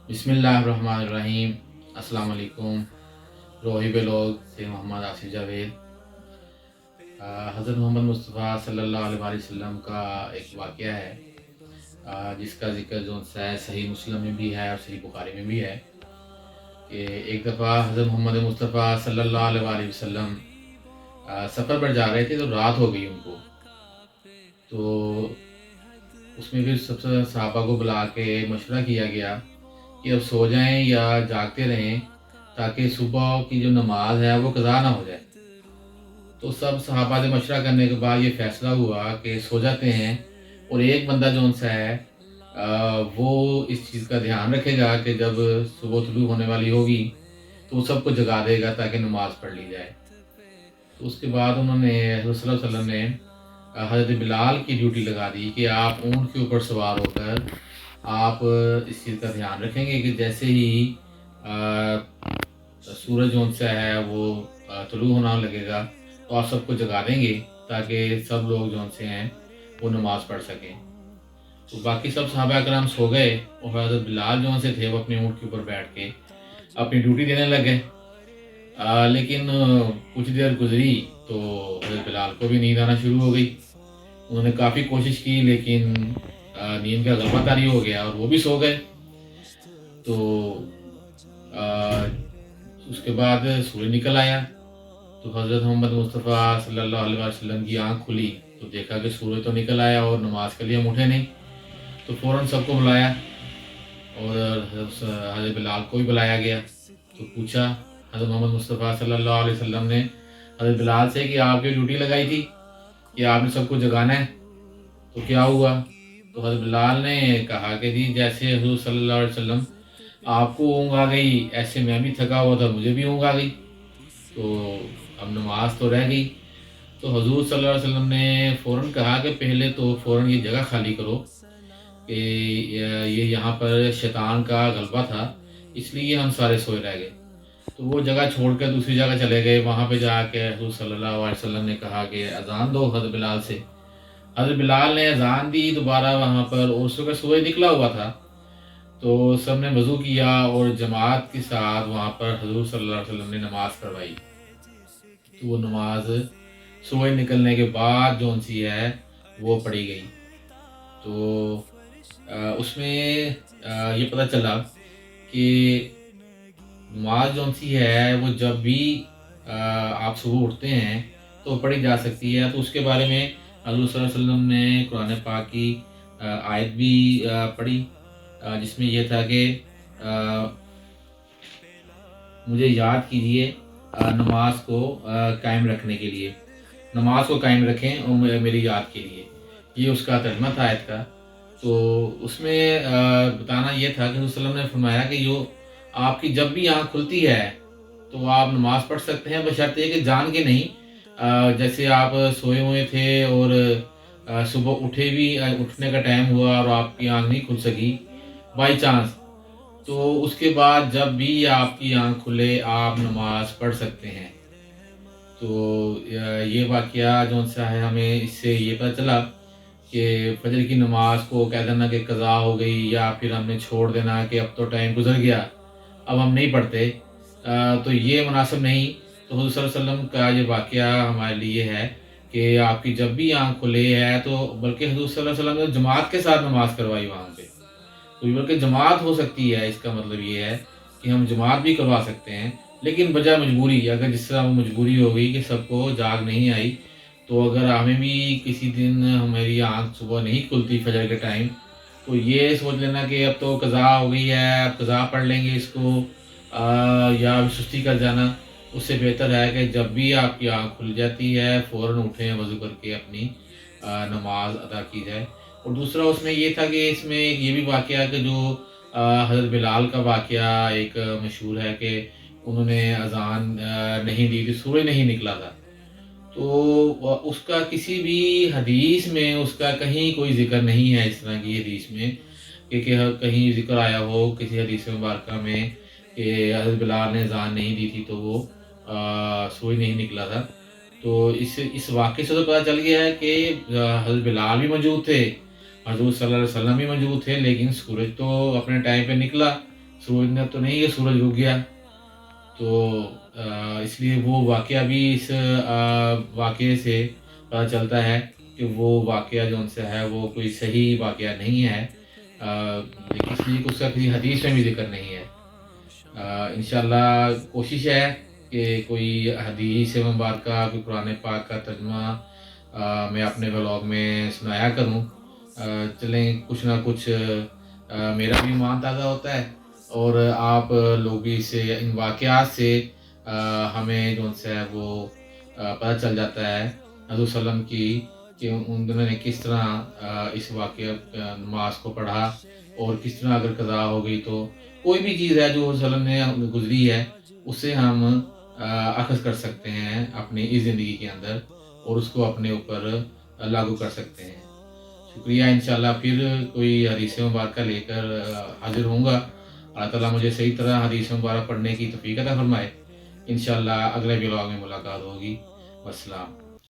بسم اللہ الرحمن الرحیم۔ السلام علیکم۔ روحی لوگ سے محمد آصف جاوید۔ حضرت محمد مصطفیٰ صلی اللہ علیہ وسلم کا ایک واقعہ ہے جس کا ذکر جو ہے صحیح مسلم میں بھی ہے اور صحیح بخاری میں بھی ہے کہ ایک دفعہ حضرت محمد مصطفیٰ صلی اللہ علیہ وسلم سفر پر جا رہے تھے تو رات ہو گئی ان کو، تو اس میں پھر سب سے صحابہ کو بلا کے مشورہ کیا گیا کہ اب سو جائیں یا جاگتے رہیں تاکہ صبح کی جو نماز ہے وہ قضا نہ ہو جائے۔ تو سب صحابہ سے مشورہ کرنے کے بعد یہ فیصلہ ہوا کہ سو جاتے ہیں، اور ایک بندہ جو ان سے ہے وہ اس چیز کا دھیان رکھے گا کہ جب صبح طلوع ہونے والی ہوگی تو وہ سب کو جگا دے گا تاکہ نماز پڑھ لی جائے۔ تو اس کے بعد انہوں نے حضرت صلی اللہ علیہ وسلم نے حضرت بلال کی ڈیوٹی لگا دی کہ آپ اونٹ کے اوپر سوار ہو کر آپ اس چیز کا دھیان رکھیں گے کہ جیسے ہی سورج جو سے ہے وہ طلوع ہونا لگے گا تو آپ سب کو جگا دیں گے تاکہ سب لوگ جو سے ہیں وہ نماز پڑھ سکیں۔ تو باقی سب صحابہ کرام سو گئے اور حضرت بلال جو سے تھے وہ اپنے اونٹ کے اوپر بیٹھ کے اپنی ڈیوٹی دینے لگے۔ لیکن کچھ دیر گزری تو حضرت بلال کو بھی نیند آنا شروع ہو گئی۔ انہوں نے کافی کوشش کی لیکن نیند کا غلبہ طاری ہو گیا اور وہ بھی سو گئے۔ تو اس کے بعد سورج نکل آیا تو حضرت محمد مصطفیٰ صلی اللہ علیہ وسلم کی آنکھ کھلی تو دیکھا کہ سورج تو نکل آیا اور نماز کے لیے ہم اٹھے نہیں۔ تو فوراً سب کو بلایا اور حضرت بلال کو بھی بلایا گیا۔ تو پوچھا حضرت محمد مصطفیٰ صلی اللہ علیہ وسلم نے حضرت بلال سے کہ آپ کی ڈیوٹی لگائی تھی کہ آپ نے سب کو جگانا ہے، تو کیا ہوا؟ تو حضرت بلال نے کہا کہ جی جیسے حضور صلی اللہ علیہ وسلم آپ کو اونگ آ گئی ایسے میں بھی تھکا ہوا تھا، مجھے بھی اونگ آ گئی، تو اب نماز تو رہ گئی۔ تو حضور صلی اللہ علیہ وسلم نے فوراً کہا کہ پہلے تو فوراً یہ جگہ خالی کرو کہ یہ یہاں پر شیطان کا غلبہ تھا اس لیے ہم سارے سوئے رہ گئے۔ تو وہ جگہ چھوڑ کر دوسری جگہ چلے گئے۔ وہاں پہ جا کے حضور صلی اللہ علیہ وسلم نے کہا کہ اذان دو حضرت بلال سے۔ حضرت بلال نے اذان دی دوبارہ وہاں پر، اور اس وقت سورج نکلا ہوا تھا، تو سب نے وضو کیا اور جماعت کے ساتھ وہاں پر حضور صلی اللہ علیہ وسلم نے نماز کروائی۔ تو وہ نماز سورج نکلنے کے بعد جو سی ہے وہ پڑھی گئی۔ تو اس میں یہ پتہ چلا کہ نماز جو سی ہے وہ جب بھی آپ صبح اٹھتے ہیں تو پڑھی جا سکتی ہے۔ تو اس کے بارے میں حضور صلی اللہ علیہ وسلم نے قرآن پاک کی آیت بھی پڑھی جس میں یہ تھا کہ مجھے یاد کیجئے نماز کو قائم رکھنے کے لیے، نماز کو قائم رکھیں اور میری یاد کے لیے، یہ اس کا ترجمہ تھا آیت کا۔ تو اس میں بتانا یہ تھا کہ حضور صلی اللہ علیہ وسلم نے فرمایا کہ جو آپ کی جب بھی آنکھ کھلتی ہے تو آپ نماز پڑھ سکتے ہیں بشرطے کہ جان کے نہیں، جیسے آپ سوئے ہوئے تھے اور صبح اٹھنے کا ٹائم ہوا اور آپ کی آنکھ نہیں کھل سکی بائی چانس، تو اس کے بعد جب بھی آپ کی آنکھ کھلے آپ نماز پڑھ سکتے ہیں۔ تو یہ واقعہ جو سا ہے ہمیں اس سے یہ پتہ چلا کہ فجر کی نماز کو کہہ دینا کہ قضا ہو گئی یا پھر ہم نے چھوڑ دینا کہ اب تو ٹائم گزر گیا اب ہم نہیں پڑھتے، تو یہ مناسب نہیں۔ تو حضور صلی اللہ علیہ وسلم کا یہ واقعہ ہمارے لیے ہے کہ آپ کی جب بھی آنکھ کھلے ہے، تو بلکہ حضور صلی اللہ علیہ وسلم نے جماعت کے ساتھ نماز کروائی وہاں پہ، تو بلکہ جماعت ہو سکتی ہے، اس کا مطلب یہ ہے کہ ہم جماعت بھی کروا سکتے ہیں، لیکن بجائے مجبوری، اگر جس طرح وہ مجبوری ہو گئی کہ سب کو جاگ نہیں آئی، تو اگر ہمیں بھی کسی دن ہماری آنکھ صبح نہیں کھلتی فجر کے ٹائم، تو یہ سوچ لینا کہ اب تو قضا ہو گئی ہے اب قضا پڑھ لیں گے اس کو، یا سستی کر جانا، اس سے بہتر ہے کہ جب بھی آپ کی آنکھ کھل جاتی ہے فوراً اٹھیں، وضو کر کے اپنی نماز ادا کی جائے۔ اور دوسرا اس میں یہ تھا کہ اس میں یہ بھی واقعہ کہ جو حضرت بلال کا واقعہ ایک مشہور ہے کہ انہوں نے اذان نہیں دی تھی، سورج نہیں نکلا تھا، تو اس کا کسی بھی حدیث میں اس کا کہیں کوئی ذکر نہیں ہے اس طرح کی حدیث میں کہ کہیں ذکر آیا ہو کسی حدیث مبارکہ میں کہ حضرت بلال نے اذان نہیں دی تھی تو وہ سورج نہیں نکلا تھا۔ تو اس واقعے سے تو پتہ چل گیا ہے کہ حضرت بلال بھی موجود تھے، حضور صلی اللہ علیہ وسلم بھی موجود تھے، لیکن سورج تو اپنے ٹائم پہ نکلا، سورج نے تو نہیں، یہ سورج رک گیا، تو اس لیے وہ واقعہ بھی اس واقعے سے پتہ چلتا ہے کہ وہ واقعہ جو ان سے ہے وہ کوئی صحیح واقعہ نہیں ہے، اس لیے اس کا کسی حدیث میں بھی ذکر نہیں ہے۔ انشاءاللہ کوشش ہے کہ کوئی حدیث مبارکہ، کوئی قرآن پاک کا ترجمہ میں اپنے ولاگ میں سنایا کروں۔ چلیں کچھ نہ کچھ میرا بھی ایمان تازہ ہوتا ہے، اور آپ لوگ بھی اس سے، ان واقعات سے ہمیں جو سے ہے وہ پتہ چل جاتا ہے حضور صلی اللہ علیہ وسلم کی، کہ انہوں نے کس طرح اس واقعہ نماز کو پڑھا، اور کس طرح اگر قضا ہو گئی تو کوئی بھی چیز ہے جو حضور صلی اللہ علیہ وسلم نے گزری ہے، اس سے ہم اخذ کر سکتے ہیں اپنی اس زندگی کے اندر، اور اس کو اپنے اوپر لاگو کر سکتے ہیں۔ شکریہ، انشاءاللہ پھر کوئی حدیث مبارکہ لے کر حاضر ہوں گا۔ اللہ تعالیٰ مجھے صحیح طرح حدیث مبارک پڑھنے کی توفیق عطا فرمائے۔ انشاءاللہ اگلے ولاگ میں ملاقات ہوگی۔ والسلام۔